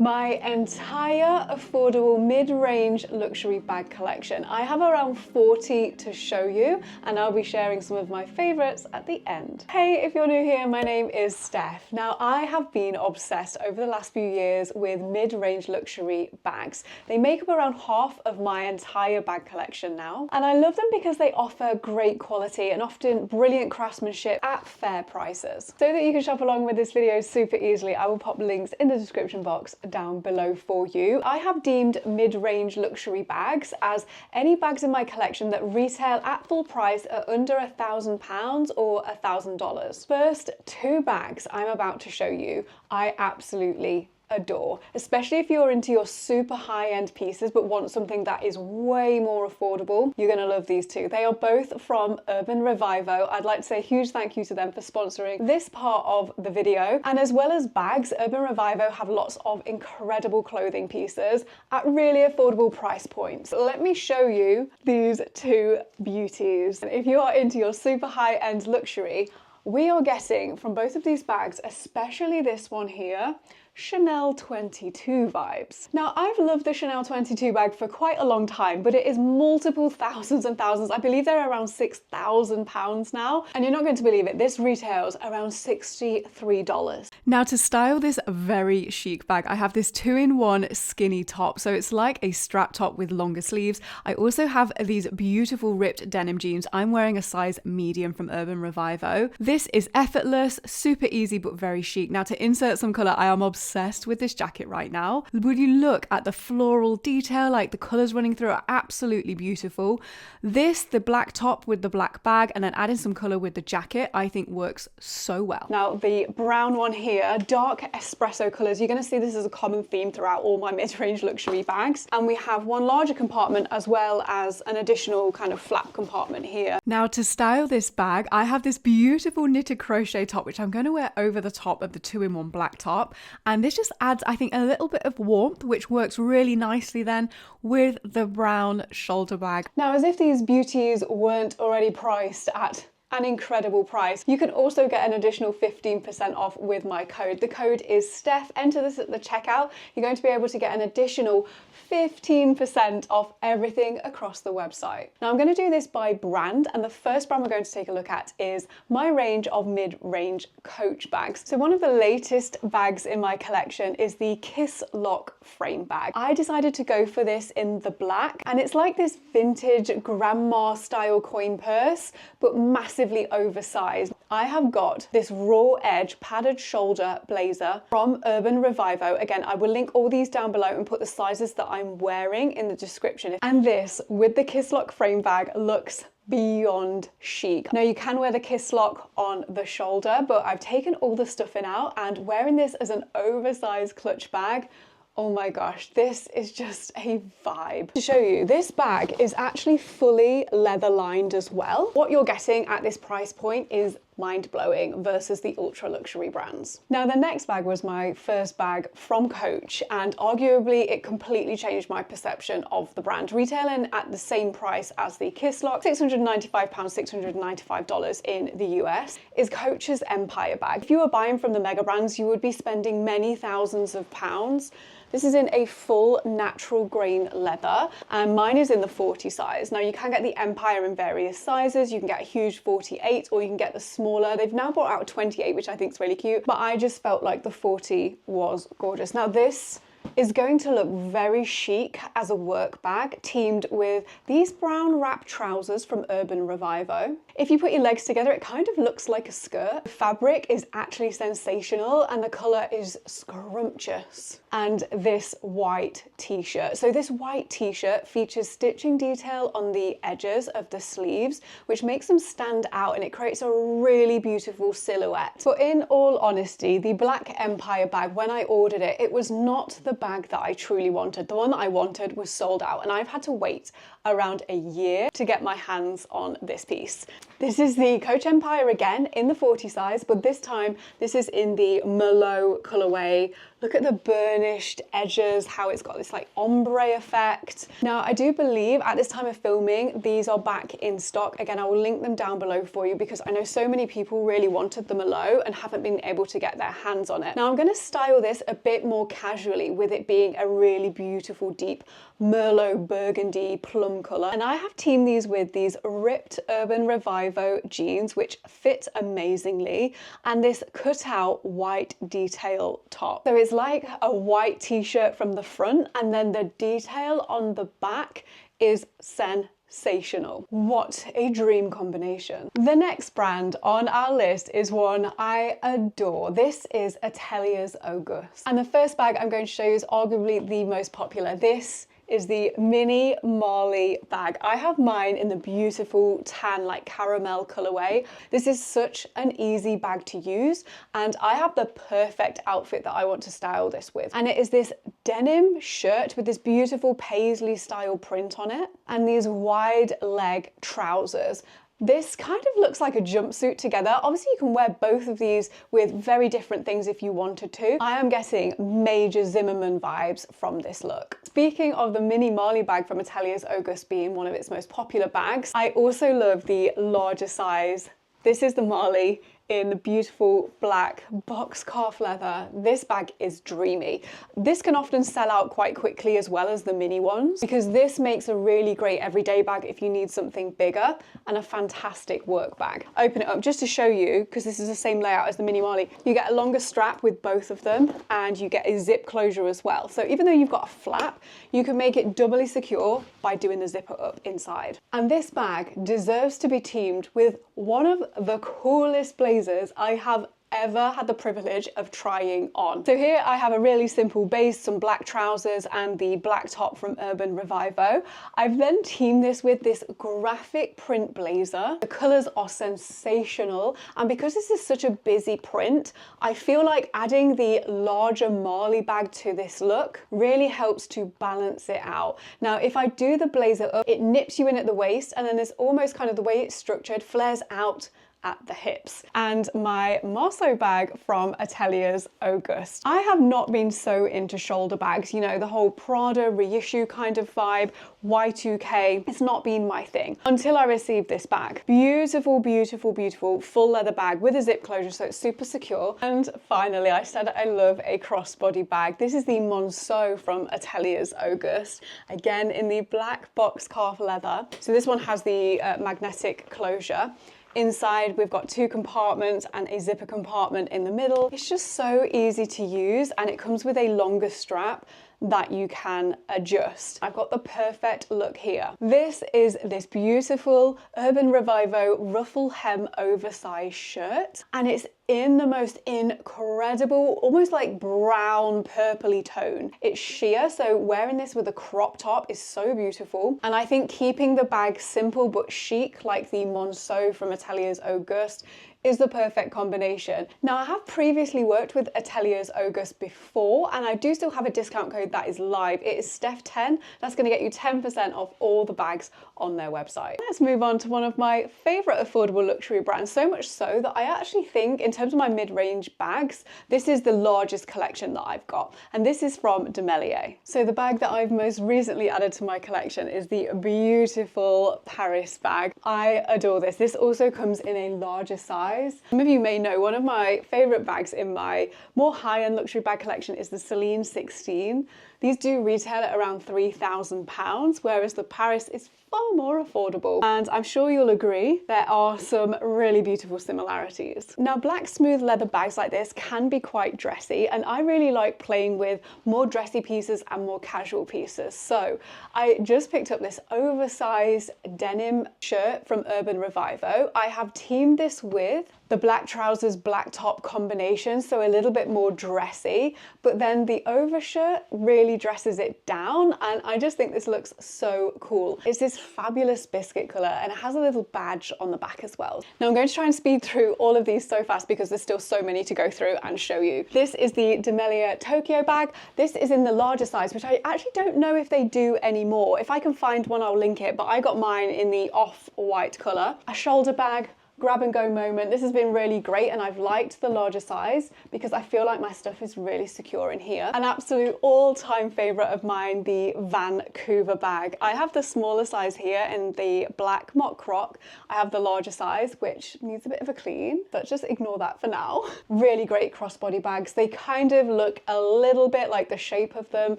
My entire affordable mid-range luxury bag collection. I have around 40 to show you, and I'll be sharing some of my favorites at the end. Hey, if you're new here, my name is Steph. Now, I have been obsessed over the last few years with mid-range luxury bags. They make up around half of my entire bag collection now, and I love them because they offer great quality and often brilliant craftsmanship at fair prices. So that you can shop along with this video super easily, I will pop links in the description box down below for you. I have deemed mid-range luxury bags as any bags in my collection that retail at full price at under £1,000 or $1,000. First two bags I'm about to show you, I absolutely adore, especially if you're into your super high-end pieces but want something that is way more affordable. You're gonna love these two. They are both from Urban Revivo. I'd like to say a huge thank you to them for sponsoring this part of the video. And as well as bags, Urban Revivo have lots of incredible clothing pieces at really affordable price points. Let me show you these two beauties. If you are into your super high-end luxury, we are getting from both of these bags, especially this one here, Chanel 22 vibes. Now, I've loved the Chanel 22 bag for quite a long time, but it is multiple thousands and thousands. I believe they're around £6,000 now. And you're not going to believe it, this retails around $63. Now, to style this very chic bag, I have this 2-in-1 skinny top. So it's like a strap top with longer sleeves. I also have these beautiful ripped denim jeans. I'm wearing a size medium from Urban Revivo. This is effortless, super easy, but very chic. Now, to insert some color, I am obsessed with this jacket right now. Would you look at the floral detail, like the colors running through are absolutely beautiful. This, the black top with the black bag, and then adding some color with the jacket, I think works so well. Now, the brown one here, dark espresso colors. You're going to see this as a common theme throughout all my mid-range luxury bags. And we have one larger compartment as well as an additional kind of flap compartment here. Now, to style this bag, I have this beautiful knitted crochet top, which I'm going to wear over the top of the 2-in-1 black top. And this just adds, I think, a little bit of warmth, which works really nicely then with the brown shoulder bag. Now, as if these beauties weren't already priced at an incredible price, you can also get an additional 15% off with my code. The code is Steph. Enter this at the checkout. You're going to be able to get an additional 15% off everything across the website. Now, I'm going to do this by brand, and the first brand we're going to take a look at is my range of mid-range Coach bags. So one of the latest bags in my collection is the Kiss Lock frame bag. I decided to go for this in the black, and it's like this vintage grandma style coin purse, but massively oversized. I have got this raw edge padded shoulder blazer from Urban Revivo. Again, I will link all these down below and put the sizes that I'm wearing in the description. And this with the Kiss Lock frame bag looks beyond chic. Now, you can wear the Kiss Lock on the shoulder, but I've taken all the stuffing out, and wearing this as an oversized clutch bag, oh my gosh, this is just a vibe. To show you, this bag is actually fully leather lined as well. What you're getting at this price point is mind-blowing versus the ultra luxury brands. Now, the next bag was my first bag from Coach, and arguably it completely changed my perception of the brand. Retailing at the same price as the Kiss Lock, £695, $695 in the US, is Coach's Empire bag. If you were buying from the mega brands, you would be spending many thousands of pounds. This is in a full natural grain leather, and mine is in the 40 size. Now, you can get the Empire in various sizes. You can get a huge 48, or you can get the smaller. They've now brought out a 28, which I think is really cute, but I just felt like the 40 was gorgeous. Now, this is going to look very chic as a work bag, teamed with these brown wrap trousers from Urban Revivo. If you put your legs together, it kind of looks like a skirt. The fabric is actually sensational, and the color is scrumptious. And this white t-shirt. So this white t-shirt features stitching detail on the edges of the sleeves, which makes them stand out, and it creates a really beautiful silhouette. But in all honesty, the Black Empire bag, when I ordered it, it was not the bag bag that I truly wanted. The one that I wanted was sold out, and I've had to wait around a year to get my hands on this piece. This is the Coach Empire again in the 40 size, but this time this is in the Merlot colorway. Look at the burnished edges, how it's got this like ombre effect. Now, I do believe at this time of filming, these are back in stock. Again, I will link them down below for you because I know so many people really wanted the Merlot and haven't been able to get their hands on it. Now, I'm gonna style this a bit more casually with it being a really beautiful, deep Merlot burgundy plum color. And I have teamed these with these ripped Urban Revivo jeans, which fit amazingly, and this cutout white detail top. So it's like a white t-shirt from the front, and then the detail on the back is sensational. What a dream combination. The next brand on our list is one I adore. This is Atelier's Auguste. And the first bag I'm going to show you is arguably the most popular. This is the mini Marley bag. I have mine in the beautiful tan, like caramel colorway. This is such an easy bag to use, and I have the perfect outfit that I want to style this with. And it is this denim shirt with this beautiful paisley style print on it, and these wide leg trousers. This kind of looks like a jumpsuit together. Obviously, you can wear both of these with very different things if you wanted to. I am getting major Zimmermann vibes from this look. Speaking of the mini Marley bag from Atelier's Auguste being one of its most popular bags, I also love the larger size. This is the Marley in the beautiful black box calf leather. This bag is dreamy. This can often sell out quite quickly as well as the mini ones, because this makes a really great everyday bag if you need something bigger, and a fantastic work bag. Open it up just to show you, because this is the same layout as the mini Marley. You get a longer strap with both of them, and you get a zip closure as well. So even though you've got a flap, you can make it doubly secure by doing the zipper up inside. And this bag deserves to be teamed with one of the coolest blazers I have ever had the privilege of trying on. So here I have a really simple base, some black trousers and the black top from Urban Revivo. I've then teamed this with this graphic print blazer. The colors are sensational, and because this is such a busy print, I feel like adding the larger Marley bag to this look really helps to balance it out. Now, if I do the blazer up, it nips you in at the waist, and then there's almost kind of the way it's structured flares out at the hips. And my Marceau bag from Atelier's Auguste. I have not been so into shoulder bags, you know, the whole Prada reissue kind of vibe, Y2K, it's not been my thing until I received this bag. Beautiful, beautiful, beautiful full leather bag with a zip closure, so it's super secure. And finally, I said I love a crossbody bag. This is the Monceau from Atelier's Auguste, again in the black box calf leather. So this one has the magnetic closure. Inside, we've got 2 compartments and a zipper compartment in the middle. It's just so easy to use, and it comes with a longer strap that you can adjust. I've got the perfect look here. This is this beautiful Urban Revivo ruffle hem oversized shirt, and it's in the most incredible, almost like brown purpley tone. It's sheer, so wearing this with a crop top is so beautiful. And I think keeping the bag simple but chic, like the Monceau from Atelier's Auguste, is the perfect combination. Now, I have previously worked with Atelier's Auguste before, and I do still have a discount code that is live. It is Steph10. That's gonna get you 10% off all the bags on their website. Let's move on to one of my favorite affordable luxury brands, so much so that I actually think, in terms of my mid-range bags, this is the largest collection that I've got, and this is from De Melier. So the bag that I've most recently added to my collection is the beautiful Paris bag. I adore this. This also comes in a larger size. Some of you may know one of my favorite bags in my more high-end luxury bag collection is the Celine 16. These do retail at around £3,000, whereas the Paris is far more affordable. And I'm sure you'll agree, there are some really beautiful similarities. Now, black smooth leather bags like this can be quite dressy, and I really like playing with more dressy pieces and more casual pieces. So I just picked up this oversized denim shirt from Urban Revivo. I have teamed this with with the black trousers, black top combination, so a little bit more dressy, but then the overshirt really dresses it down, and I just think this looks so cool. It's this fabulous biscuit color, and it has a little badge on the back as well. Now I'm going to try and speed through all of these so fast because there's still so many to go through and show you. This is the D'Amelia Tokyo bag. This is in the larger size, which I actually don't know if they do anymore. If I can find one, I'll link it, but I got mine in the off-white color. A shoulder bag, grab and go moment. This has been really great, and I've liked the larger size because I feel like my stuff is really secure in here. An absolute all-time favorite of mine, the Vancouver bag. I have the smaller size here in the black mock croc. I have the larger size, which needs a bit of a clean, but just ignore that for now. Really great crossbody bags. They kind of look a little bit like the shape of them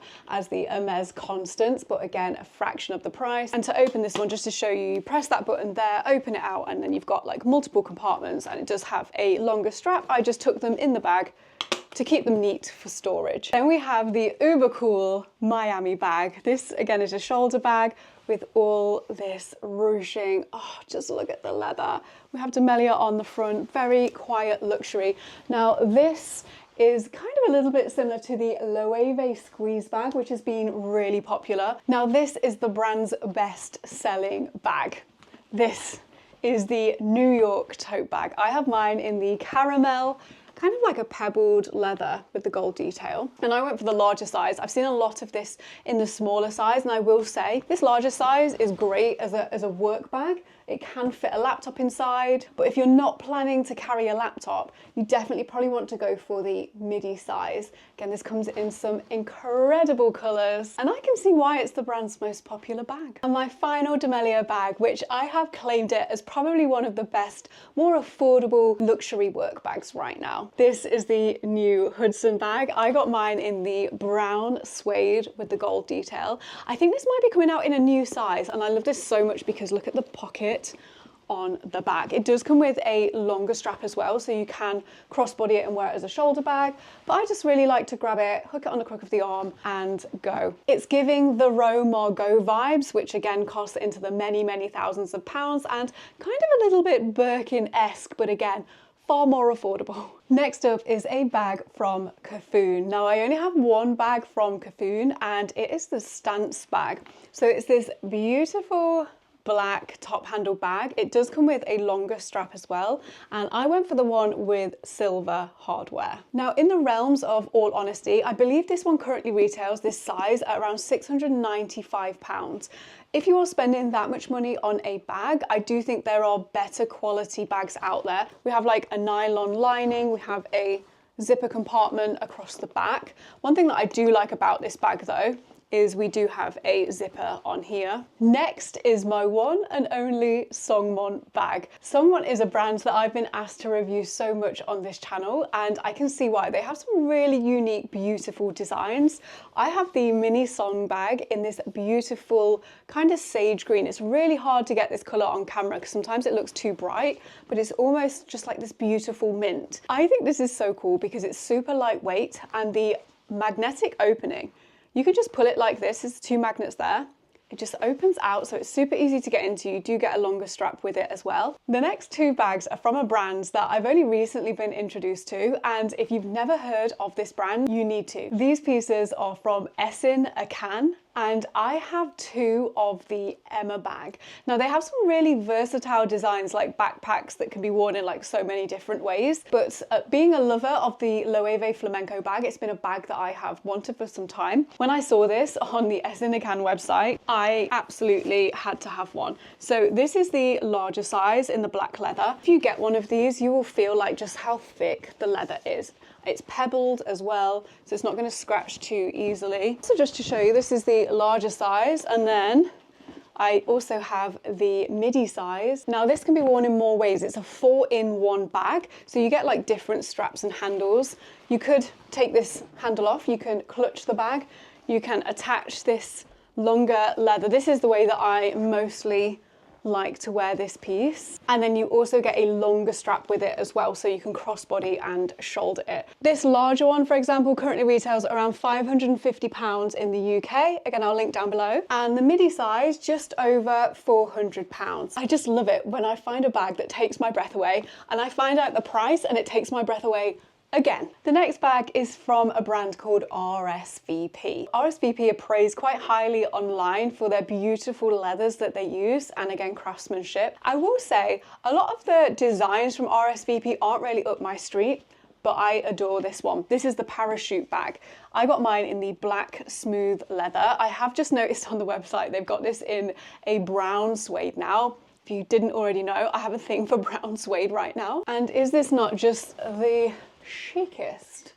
as the Hermes Constance, but again, a fraction of the price. And to open this one, just to show you, you press that button there, open it out, and then you've got like multiple compartments, and it does have a longer strap. I just took them in the bag to keep them neat for storage. Then we have the uber cool Miami bag. This again is a shoulder bag with all this ruching. Oh, just look at the leather. We have D'Amelia on the front, very quiet luxury. Now this is kind of a little bit similar to the Loewe squeeze bag, which has been really popular. Now this is the brand's best selling bag. This is the New York tote bag. I have mine in the caramel, kind of like a pebbled leather with the gold detail. And I went for the larger size. I've seen a lot of this in the smaller size, and I will say this larger size is great as a work bag. It can fit a laptop inside, but if you're not planning to carry a laptop, you definitely probably want to go for the midi size. Again, this comes in some incredible colors, and I can see why it's the brand's most popular bag. And my final D'Amelia bag, which I have claimed it as probably one of the best, more affordable luxury work bags right now. This is the new Hudson bag. I got mine in the brown suede with the gold detail. I think this might be coming out in a new size, and I love this so much because look at the pocket on the back. It does come with a longer strap as well, so you can crossbody it and wear it as a shoulder bag, but I just really like to grab it, hook it on the crook of the arm and go. It's giving the Row Margot vibes, which again costs into the many, many thousands of pounds, and kind of a little bit Birkin-esque, but again, far more affordable. Next up is a bag from Kaffoon. Now I only have one bag from Kaffoon, and it is the Stance bag. So it's this beautiful black top handle bag. It does come with a longer strap as well, and I went for the one with silver hardware. Now in the realms of all honesty, I believe this one currently retails this size at around £695. If you are spending that much money on a bag, I do think there are better quality bags out there. We have like a nylon lining, we have a zipper compartment across the back. One thing that I do like about this bag though is we do have a zipper on here. Next is my one and only Songmont bag. Songmont is a brand that I've been asked to review so much on this channel, and I can see why. They have some really unique, beautiful designs. I have the mini Song bag in this beautiful kind of sage green. It's really hard to get this color on camera because sometimes it looks too bright, but it's almost just like this beautiful mint. I think this is so cool because it's super lightweight, and the magnetic opening, you can just pull it like this. There's two magnets there. It just opens out, so it's super easy to get into. You do get a longer strap with it as well. The next two bags are from a brand that I've only recently been introduced to, and if you've never heard of this brand, you need to. These pieces are from Essin Akan, and I have two of the Emma bag. Now they have some really versatile designs like backpacks that can be worn in like so many different ways, but being a lover of the Loewe flamenco bag, it's been a bag that I have wanted for some time. When I saw this on the Essin Akan website, I absolutely had to have one. So this is the larger size in the black leather. If you get one of these, you will feel like just how thick the leather is. It's pebbled as well, so it's not going to scratch too easily. So just to show you, this is the larger size, and then I also have the midi size. Now this can be worn in more ways. It's a 4-in-1 bag, so you get like different straps and handles. You could take this handle off, you can clutch the bag, you can attach this longer leather. This is the way that I mostly like to wear this piece. And then you also get a longer strap with it as well, so you can crossbody and shoulder it. This larger one, for example, currently retails around £550 in the UK. Again, I'll link down below. And the midi size, just over £400. I just love it when I find a bag that takes my breath away, and I find out the price and it takes my breath away again. The next bag is from a brand called RSVP. RSVP are praised quite highly online for their beautiful leathers that they use, and again, craftsmanship. I will say a lot of the designs from RSVP aren't really up my street, but I adore this one. This is the parachute bag. I got mine in the black smooth leather. I have just noticed on the website they've got this in a brown suede now. If you didn't already know, I have a thing for brown suede right now. And is this not just the chicest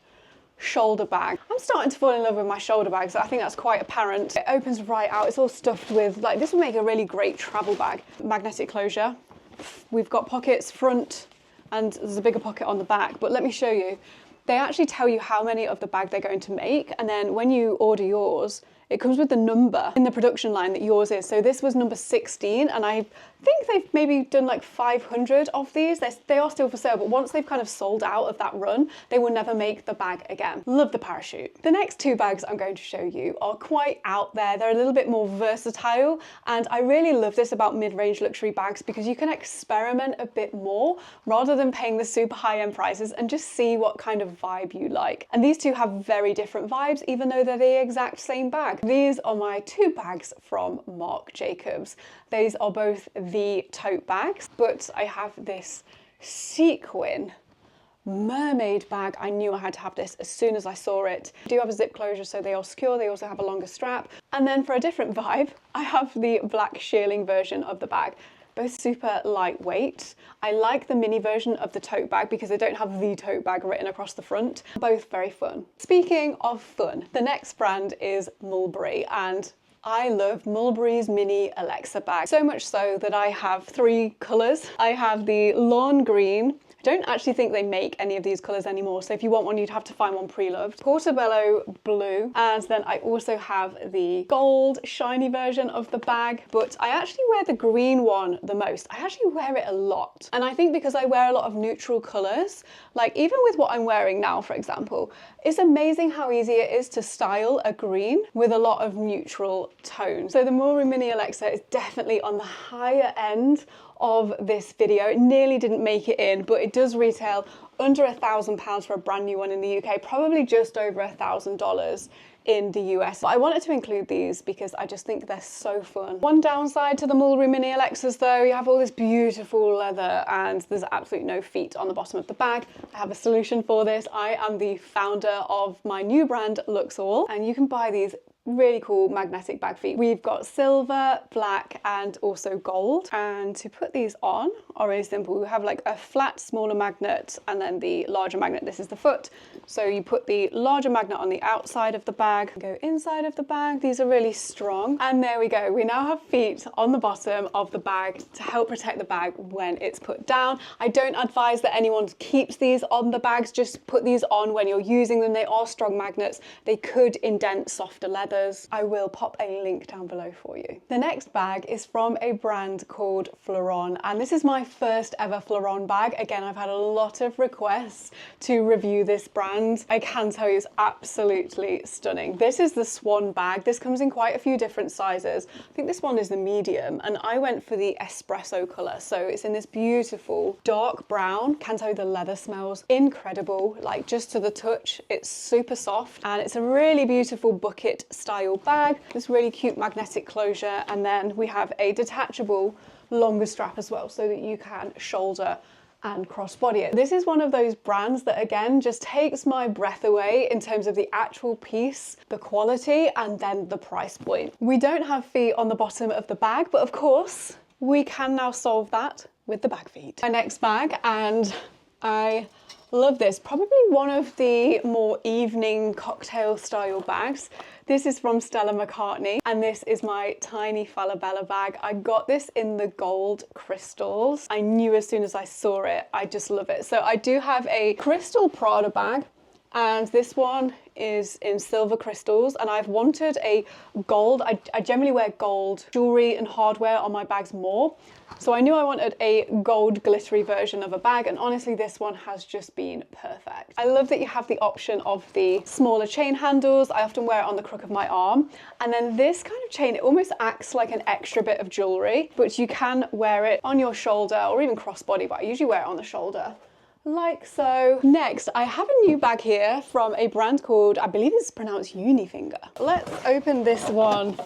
shoulder bag? I'm starting to fall in love with my shoulder bags. I think that's quite apparent. It opens right out. It's all stuffed with, like, this would make a really great travel bag. Magnetic closure. We've got pockets front, and there's a bigger pocket on the back, but let me show you. They actually tell you how many of the bag they're going to make, and then when you order yours, it comes with the number in the production line that yours is. So this was number 16, and I think they've maybe done like 500 of these. They are still for sale, but once they've kind of sold out of that run, they will never make the bag again. Love the parachute. The next two bags I'm going to show you are quite out there. They're a little bit more versatile, and I really love this about mid-range luxury bags because you can experiment a bit more rather than paying the super high-end prices, and just see what kind of vibe you like. And these two have very different vibes, even though they're the exact same bag. These are my two bags from Marc Jacobs. These are both the tote bags, but I have this sequin mermaid bag. I knew I had to have this as soon as I saw it. They do have a zip closure, so they are secure. They also have a longer strap. And then for a different vibe, I have the black shearling version of the bag. Both super lightweight. I like the mini version of the tote bag because they don't have the tote bag written across the front. Both very fun. Speaking of fun, the next brand is Mulberry, and I love Mulberry's mini Alexa bag. So much so that I have three colours. I have the lawn green. I don't actually think they make any of these colours anymore, so if you want one, you'd have to find one pre-loved. Portobello blue, and then I also have the gold shiny version of the bag, but I actually wear the green one the most. I actually wear it a lot, and I think because I wear a lot of neutral colours, like even with what I'm wearing now, for example, it's amazing how easy it is to style a green with a lot of neutral tones. So the Mulberry Mini Alexa is definitely on the higher end of this video. It nearly didn't make it in, but it does retail under £1,000 for a brand new one in the UK, probably just over $1,000 in the US. But I wanted to include these because I just think they're so fun. One downside to the Mulberry Mini Alexas though, you have all this beautiful leather and there's absolutely no feet on the bottom of the bag. I have a solution for this. I am the founder of my new brand Luxall, and you can buy these really cool magnetic bag feet. We've got silver, black, and also gold. And to put these on are really simple. We have like a flat, smaller magnet and then the larger magnet. This is the foot. So you put the larger magnet on the outside of the bag, go inside of the bag. These are really strong. And there we go. We now have feet on the bottom of the bag to help protect the bag when it's put down. I don't advise that anyone keeps these on the bags. Just put these on when you're using them. They are strong magnets. They could indent softer leather. I will pop a link down below for you. The next bag is from a brand called Floron, and this is my first ever Floron bag. Again, I've had a lot of requests to review this brand. I can tell you it's absolutely stunning. This is the Swan bag. This comes in quite a few different sizes. I think this one is the medium, and I went for the espresso color. So it's in this beautiful dark brown. Can tell you the leather smells incredible, like just to the touch. It's super soft, and it's a really beautiful bucket style bag. This really cute magnetic closure, and then we have a detachable longer strap as well so that you can shoulder and crossbody it. This is one of those brands that again just takes my breath away in terms of the actual piece, the quality, and then the price point. We don't have feet on the bottom of the bag, but of course we can now solve that with the bag feet. My next bag, and I love this, probably one of the more evening cocktail style bags. This is from Stella McCartney, and this is my tiny Falabella bag. I got this in the gold crystals. I knew as soon as I saw it, I just love it. So I do have a crystal Prada bag, And this one is in silver crystals, and I've wanted a gold. I generally wear gold jewelry and hardware on my bags more. So I knew I wanted a gold glittery version of a bag, and honestly this one has just been perfect. I love that you have the option of the smaller chain handles. I often wear it on the crook of my arm. And then this kind of chain, it almost acts like an extra bit of jewelry, but you can wear it on your shoulder or even crossbody, but I usually wear it on the shoulder, like so. Next, I have a new bag here from a brand called, I believe it's pronounced Unifinger. Let's open this one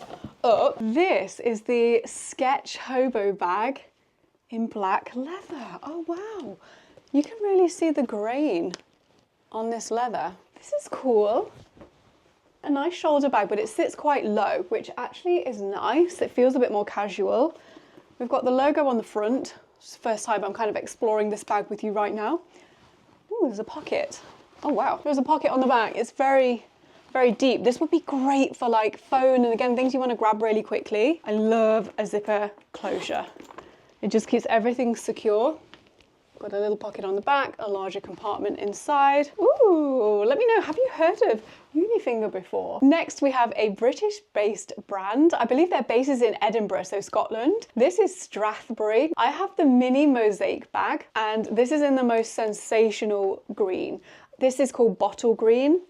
up. This is the Sketch Hobo bag in black leather. Oh wow, you can really see the grain on this leather. This is cool. A nice shoulder bag, but it sits quite low, which actually is nice. It feels a bit more casual. We've got the logo on the front. It's the first time I'm kind of exploring this bag with you right now. Ooh, there's a pocket. Oh wow, there's a pocket on the back. It's very, very deep. This would be great for like phone and again, things you want to grab really quickly. I love a zipper closure. It just keeps everything secure. Got a little pocket on the back, a larger compartment inside. Ooh, let me know, have you heard of Unifinger before? Next, we have a British-based brand. I believe their base is in Edinburgh, so Scotland. This is Strathbury. I have the mini mosaic bag, and this is in the most sensational green. This is called bottle green.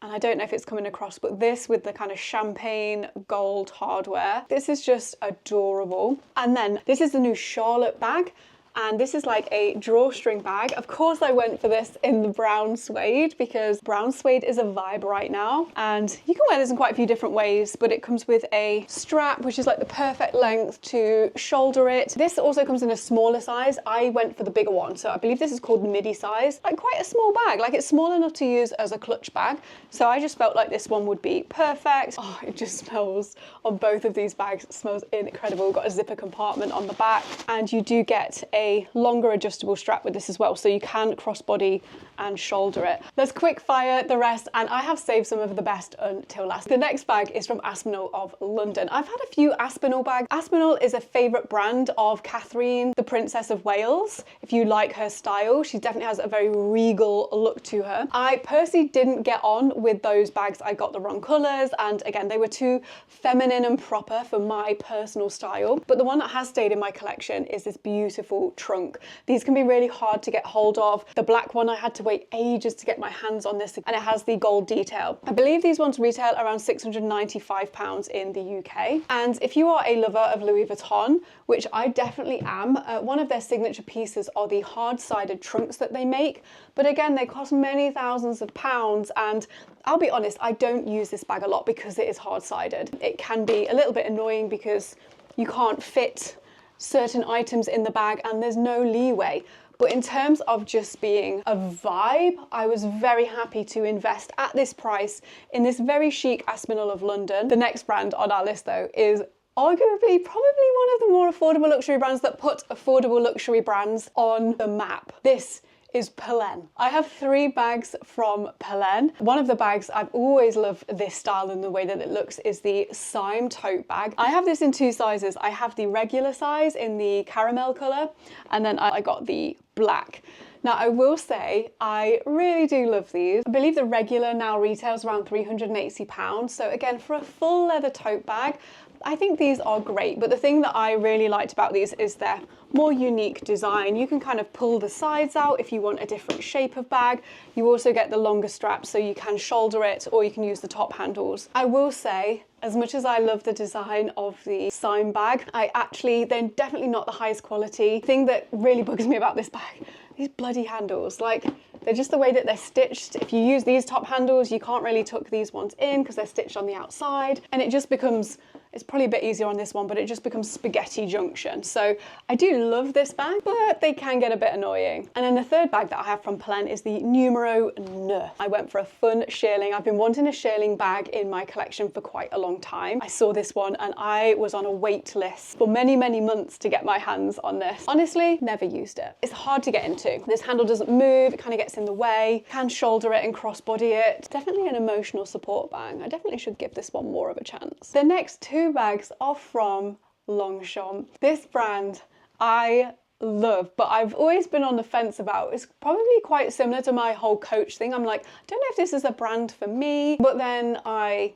And I don't know if it's coming across, but this with the kind of champagne gold hardware, this is just adorable. And then this is the new Charlotte bag. And this is like a drawstring bag. Of course I went for this in the brown suede because brown suede is a vibe right now. And you can wear this in quite a few different ways, but it comes with a strap, which is like the perfect length to shoulder it. This also comes in a smaller size. I went for the bigger one. So I believe this is called midi size, like quite a small bag. Like it's small enough to use as a clutch bag. So I just felt like this one would be perfect. Oh, it just smells on both of these bags. It smells incredible. Got a zipper compartment on the back, and you do get a longer adjustable strap with this as well, so you can crossbody and shoulder it. Let's quick fire the rest, and I have saved some of the best until last. The next bag is from Aspinall of London. I've had a few Aspinall bags. Aspinall is a favourite brand of Catherine, the Princess of Wales. If you like her style, she definitely has a very regal look to her. I personally didn't get on with those bags. I got the wrong colours, and again, they were too feminine and proper for my personal style. But the one that has stayed in my collection is this beautiful trunk. These can be really hard to get hold of. The black one, I had to wait ages to get my hands on this, and it has the gold detail. I believe these ones retail around £695 in the UK. And if you are a lover of Louis Vuitton, which I definitely am, one of their signature pieces are the hard-sided trunks that they make. But again, they cost many thousands of pounds, and I'll be honest, I don't use this bag a lot because it is hard-sided. It can be a little bit annoying because you can't fit certain items in the bag and there's no leeway. But in terms of just being a vibe, I was very happy to invest at this price in this very chic Aspinall of London. The next brand on our list though is arguably probably one of the more affordable luxury brands that put affordable luxury brands on the map. This is Pelen. I have 3 bags from Pelen. One of the bags, I've always loved this style and the way that it looks, is the Cyme tote bag. I have this in 2 sizes. I have the regular size in the caramel colour, and then I got the black. Now I will say, I really do love these. I believe the regular now retails around £380. So again, for a full leather tote bag, I think these are great, but the thing that I really liked about these is their more unique design. You can kind of pull the sides out if you want a different shape of bag. You also get the longer straps, so you can shoulder it or you can use the top handles. I will say, as much as I love the design of the Cyme bag, they're definitely not the highest quality. The thing that really bugs me about this bag, these bloody handles, like they're just the way that they're stitched. If you use these top handles, you can't really tuck these ones in because they're stitched on the outside, and it just becomes, it's probably a bit easier on this one, but it just becomes spaghetti junction. So I do love this bag, but they can get a bit annoying. And then the third bag that I have from Pelen is the Numero 9. I went for a fun shearling. I've been wanting a shearling bag in my collection for quite a long time. I saw this one and I was on a wait list for many, many months to get my hands on this. Honestly, never used it. It's hard to get into. This handle doesn't move, it kind of gets in the way. Can shoulder it and crossbody it. Definitely an emotional support bag. I definitely should give this one more of a chance. The next 2 bags are from Longchamp. This brand I love, but I've always been on the fence about. It's probably quite similar to my whole Coach thing. I'm like, I don't know if this is a brand for me, but then I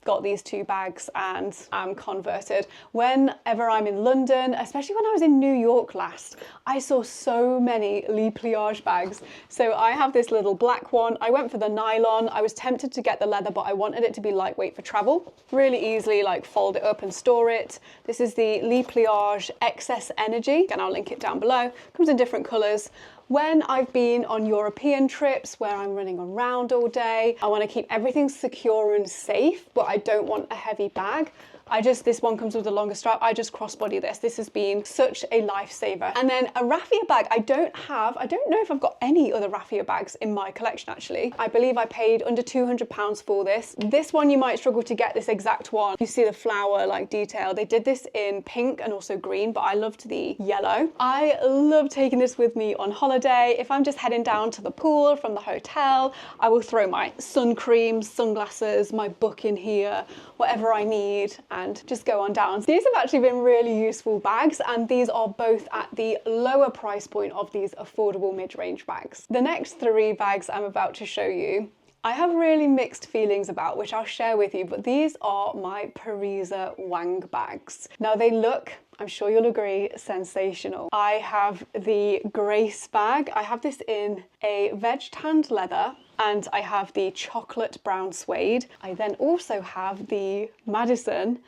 got these two bags and I'm converted. Whenever I'm in London, especially when I was in New York last, I saw so many Le Pliage bags. So I have this little black one. I went for the nylon. I was tempted to get the leather, but I wanted it to be lightweight for travel. Really easily like fold it up and store it. This is the Le Pliage Excess Energy, and I'll link it down below. Comes in different colors. When I've been on European trips where I'm running around all day, I want to keep everything secure and safe, but I don't want a heavy bag. This one comes with a longer strap. I just crossbody this. This has been such a lifesaver. And then a raffia bag. I don't know if I've got any other raffia bags in my collection actually. I believe I paid under £200 for this. This one you might struggle to get this exact one. You see the flower like detail. They did this in pink and also green, but I loved the yellow. I love taking this with me on holiday. If I'm just heading down to the pool from the hotel, I will throw my sun cream, sunglasses, my book in here, whatever I need, and just go on down. These have actually been really useful bags, and these are both at the lower price point of these affordable mid-range bags. The next three bags I'm about to show you, I have really mixed feelings about, which I'll share with you, but these are my Parisa Wang bags. Now they look, I'm sure you'll agree, sensational. I have the Grace bag. I have this in a veg tanned leather, and I have the chocolate brown suede. I then also have the Madison.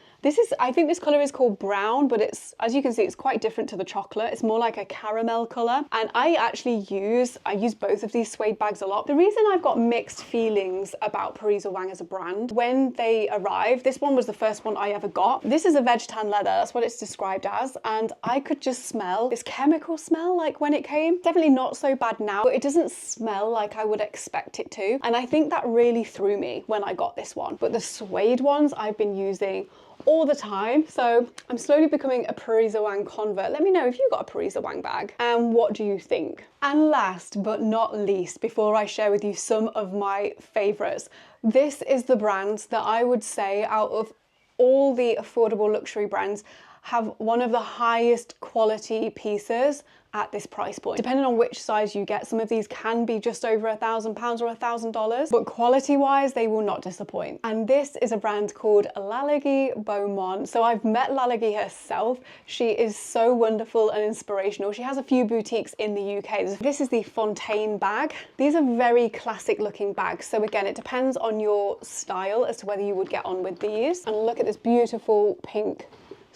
I think this color is called brown, but it's, as you can see, it's quite different to the chocolate. It's more like a caramel color. And I use both of these suede bags a lot. The reason I've got mixed feelings about Parisa Wang as a brand, when they arrived, this one was the first one I ever got. This is a veg tan leather, that's what it's described as. And I could just smell this chemical smell like when it came. Definitely not so bad now, but it doesn't smell like I would expect it to. And I think that really threw me when I got this one. But the suede ones I've been using all the time. So I'm slowly becoming a Parisa Wang convert. Let me know if you got a Parisa Wang bag and what do you think? And last but not least, before I share with you some of my favorites, this is the brand that I would say out of all the affordable luxury brands have one of the highest quality pieces at this price point. Depending on which size you get, some of these can be just over £1,000 or $1,000, but quality wise, they will not disappoint. And this is a brand called Lalagi Beaumont. So I've met Lalagi herself. She is so wonderful and inspirational. She has a few boutiques in the UK. This is the Fontaine bag. These are very classic looking bags. So again, it depends on your style as to whether you would get on with these. And look at this beautiful pink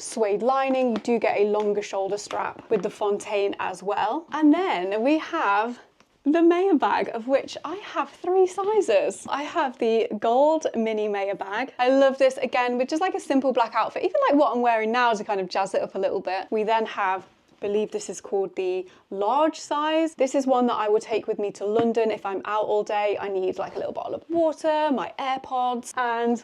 suede lining. You do get a longer shoulder strap with the Fontaine as well. And then we have the Maya bag, of which I have 3 sizes. I have the gold mini Maya bag. I love this, again, with just like a simple black outfit, even like what I'm wearing now to kind of jazz it up a little bit. We then have, I believe this is called the large size. This is one that I would take with me to London if I'm out all day. I need like a little bottle of water, my AirPods, and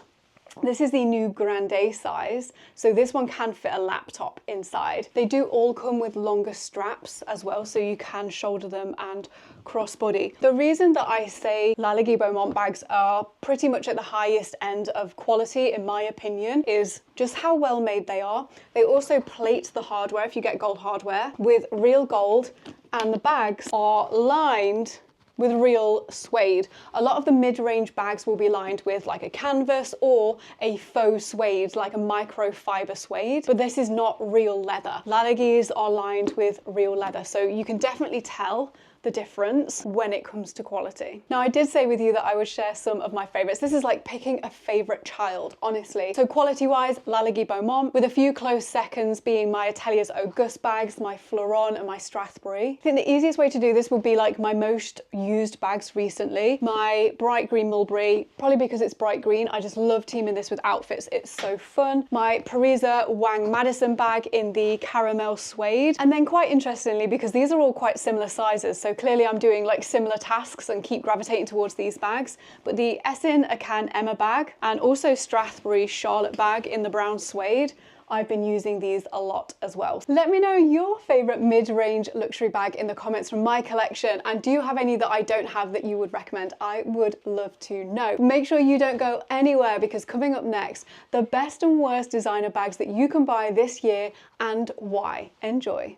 this is the new grande size, so this one can fit a laptop inside. They do all come with longer straps as well, so you can shoulder them and crossbody. The reason that I say Lalagi Beaumont bags are pretty much at the highest end of quality, in my opinion, is just how well made they are. They also plate the hardware, if you get gold hardware, with real gold, and the bags are lined with real suede. A lot of the mid-range bags will be lined with like a canvas or a faux suede, like a microfiber suede, but this is not real leather. Lalagis are lined with real leather, so you can definitely tell the difference when it comes to quality. Now, I did say with you that I would share some of my favorites. This is like picking a favorite child, honestly. So quality wise, Lalagi Beaumont, with a few close seconds being my Ateliers Auguste bags, my Floron and my Strathbury. I think the easiest way to do this would be like my most used bags recently. My bright green mulberry, probably because it's bright green. I just love teaming this with outfits. It's so fun. My Parisa Wang Madison bag in the caramel suede. And then quite interestingly, because these are all quite similar sizes, so clearly I'm doing like similar tasks and keep gravitating towards these bags, but the Essin Akan Emma bag and also Strathbury Charlotte bag in the brown suede, I've been using these a lot as well. Let me know your favorite mid-range luxury bag in the comments from my collection, and do you have any that I don't have that you would recommend? I would love to know. Make sure you don't go anywhere, because coming up next, the best and worst designer bags that you can buy this year and why. Enjoy.